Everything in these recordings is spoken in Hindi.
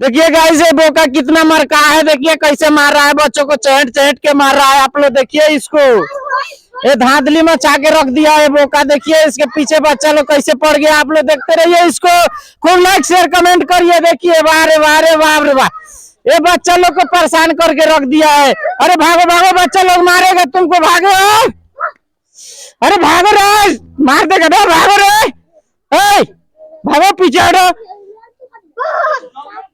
देखिए गाइस ये बोका कितना मरका है, देखिए कैसे मार रहा है बच्चों को, चहट चहट के मार रहा है। आप लोग देखिए इसको, ये धांधली में चा के रख दिया है बोका। देखिए इसके पीछे बच्चा लोग कैसे पड़ गया। आप लोग देखते रहिए इसको, खूब लाइक शेयर कमेंट करिए। देखिए वाह रे वाह रे वाह रे वाह, ये बच्चा लोग को परेशान करके रख दिया है। अरे भागो भागो, बच्चा लोग मारेगा तुमको, भागो। अरे भागो रे, मार देगा ना, भागो रे, भागो पीछे हटो।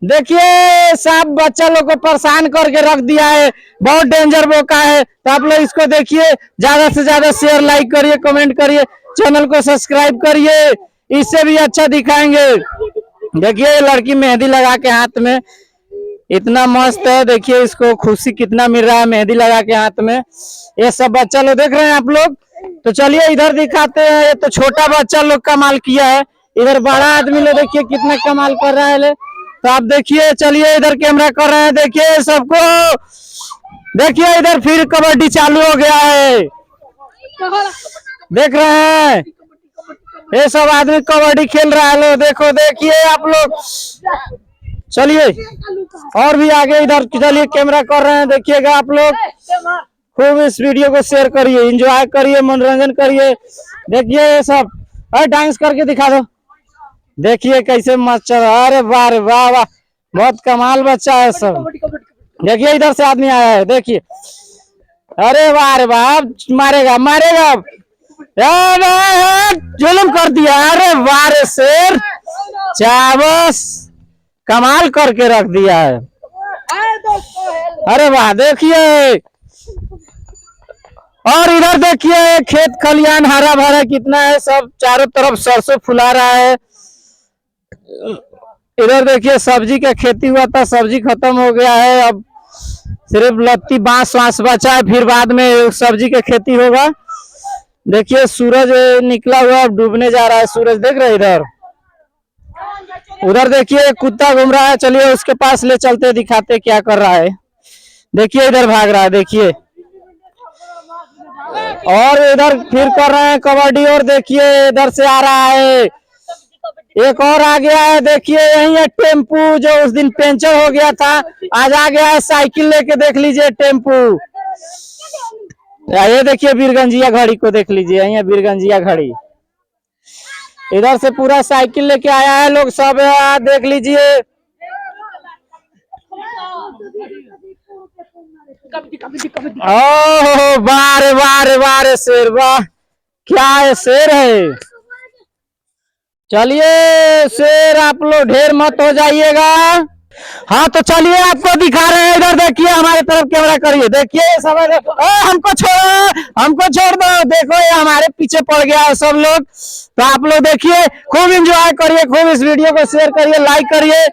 देखिए सब बच्चा लोग को परेशान करके रख दिया है, बहुत डेंजर बोका है। तो आप लोग इसको देखिए, ज्यादा से ज्यादा शेयर लाइक करिए, कमेंट करिए, चैनल को सब्सक्राइब करिए, इससे भी अच्छा दिखाएंगे। देखिए ये लड़की मेहंदी लगा के हाथ में, इतना मस्त है। देखिए इसको खुशी कितना मिल रहा है मेहंदी लगा के हाथ में। ये सब बच्चा लोग देख रहे हैं आप लोग। तो चलिए इधर दिखाते हैं, ये तो छोटा बच्चा लोग कमाल किया है। इधर बड़ा आदमी लोग देखिए कितना कमाल कर रहा है। तो आप देखिए, चलिए इधर कैमरा कर रहे हैं, देखिए सबको। देखिए इधर फिर कबड्डी चालू हो गया है, देख रहे हैं ये सब आदमी कबड्डी खेल रहा है। लो देखो, देखिए आप लोग। चलिए और भी आगे इधर चलिए कैमरा कर रहे हैं, देखिएगा आप लोग। खूब इस वीडियो को शेयर करिए, एंजॉय करिए, मनोरंजन करिए। देखिए ये सब, अरे डांस करके दिखा दो। देखिए कैसे मस्त चल रहा है। अरे वाह रे वाह वाह, बहुत कमाल बच्चा है सब। देखिए इधर से आदमी आया है, देखिए। अरे वाह रे वाह, मारेगा मारेगा, जुल्म कर दिया। अरे वाह रे शेर, चाबस कमाल करके रख दिया है। अरे वाह, देखिए। और इधर देखिए खेत खलियान हरा भरा कितना है, सब चारों तरफ सरसों फुला रहा है। इधर देखिए सब्जी का खेती हुआ था, सब्जी खत्म हो गया है, अब सिर्फ लत्ती बांस वांस बचा है, फिर बाद में सब्जी का खेती होगा। देखिए सूरज निकला हुआ, अब डूबने जा रहा है सूरज, देख रहे इधर। उधर देखिए कुत्ता घूम रहा है, चलिए उसके पास ले चलते, दिखाते क्या कर रहा है। देखिए इधर भाग रहा है, देखिए। और इधर फिर कर रहे हैं कबड्डी, और देखिए इधर से आ रहा है एक और आ गया है। देखिए यही है टेम्पू, जो उस दिन पंचर हो गया था, आज आ गया है साइकिल लेके, देख लीजिए टेम्पू। ये देखिए बीरगंजिया घड़ी को देख लीजिए, यही है बीरगंजिया घड़ी। इधर से पूरा साइकिल लेके आया है लोग सब, देख लीजिए। ओह वाह रे वाह रे वाह रे शेर, वाह क्या है, शेर है। चलिए शेर आप लोग ढेर मत हो जाइएगा। हाँ तो चलिए आपको दिखा रहे हैं, इधर देखिए हमारे तरफ कैमरा करिए। देखिए सब हमको छोड़ो, हमको छोड़ दो। देखो ये हमारे पीछे पड़ गया है सब लोग। तो आप लोग देखिए, खूब एंजॉय करिए, खूब इस वीडियो को शेयर करिए, लाइक करिए।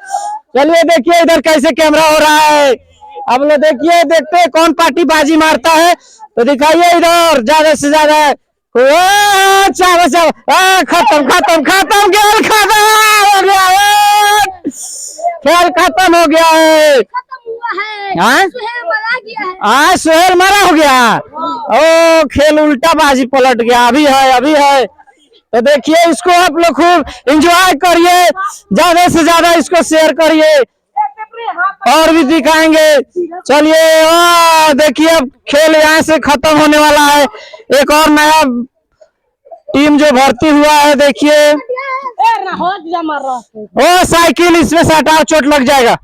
चलिए देखिए इधर कैसे कैमरा हो रहा है। आप लोग देखिए, देखते हैं कौन पार्टी बाजी मारता है। तो दिखाइए इधर ज्यादा से ज्यादा। खत्म खत्म खत्म, खेल खत्म हो गया है, खेल खत्म हो गया है। हाँ सुहेल मारा हो गया। ओ खेल उल्टा बाजी पलट गया, अभी है अभी है। तो देखिए इसको आप लोग खूब एंजॉय करिए, ज्यादा से ज्यादा इसको शेयर करिए, और भी दिखाएंगे। चलिए देखिए अब खेल यहाँ से खत्म होने वाला है। एक और नया टीम जो भर्ती हुआ है, देखिए। ओ साइकिल इसमें से हटाओ, चोट लग जाएगा।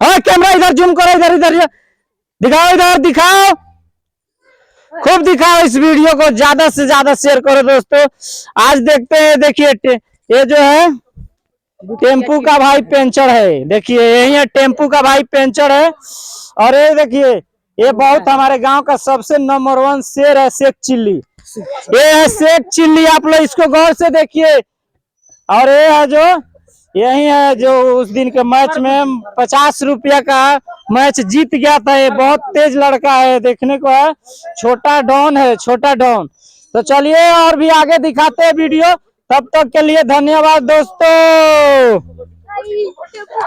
और कैमरा इधर जूम करो, इधर इधर दिखाओ, इधर दिखाओ, खूब दिखाओ। इस वीडियो को ज्यादा से ज्यादा शेयर करो दोस्तों। आज देखते हैं, देखिए ये जो है टेम्पू का भाई पंचर है। देखिए यही है टेम्पू का भाई पंचर है। और ये देखिए ये बहुत हमारे गांव का सबसे नंबर 1 शेर है, शेख चिल्ली। ये है शेख चिल्ली, आप लोग इसको गौर से देखिए। और ये है जो यही है जो उस दिन के मैच में 50 रुपया का मैच जीत गया था। ये बहुत तेज लड़का है, देखने को है, छोटा डॉन है, छोटा डॉन। तो चलिए और भी आगे दिखाते हैं वीडियो, तब तक के लिए धन्यवाद दोस्तों।